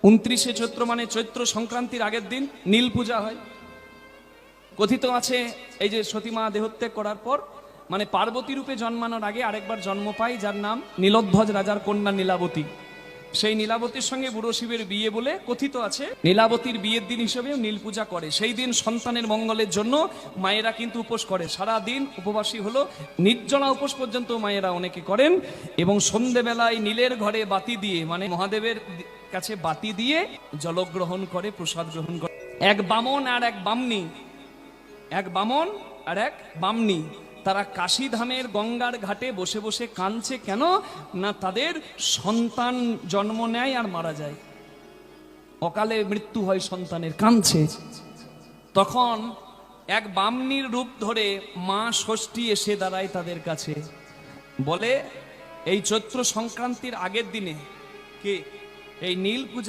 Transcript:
29শে চৈত্র মানে চৈত্র সংক্রান্তির আগের দিন নীল পূজা হয়। কথিত আছে এই যে সতীমা দেহত্যাগ করার পর মানে পার্বতী রূপে জন্মানোর আগে আরেকবার জন্ম পায়, যার নাম নীলধ্বজ রাজার কন্যা নীলাবতী। সেই নীলাবতীর সঙ্গে বুড়ো শিবের বিয়ে বলে কথিত আছে। নীলাবতীর বিয়ের দিন হিসেবেও নীল পূজা করে। সেই দিন সন্তানের মঙ্গলের জন্য মায়েরা কিন্তু উপোস করে, সারা দিন উপবাসী হলো, নির্জলা উপোস পর্যন্ত মায়েরা অনেকে করেন। এবং সন্ধেবেলায় নীলের ঘরে বাতি দিয়ে মানে মহাদেবের কাছে বাতি দিয়ে জলগ্রহণ করে, প্রসাদ গ্রহণ করে। এক বামন আর এক বামনী, এক বামন আর এক বামনী, তারা কাশীধামের গঙ্গার ঘাটে বসে বসে কাঁদছে। কেন না তাদের সন্তান জন্ম নেয় আর মারা যায়, অকালে মৃত্যু হয় সন্তানের, কাঁদছে। তখন এক বামনীর রূপ ধরে মা ষষ্ঠী এসে দাঁড়ায় তাদের কাছে, বলে এই চৈত্র সংক্রান্তির আগের দিনে কে এই নীল পূজা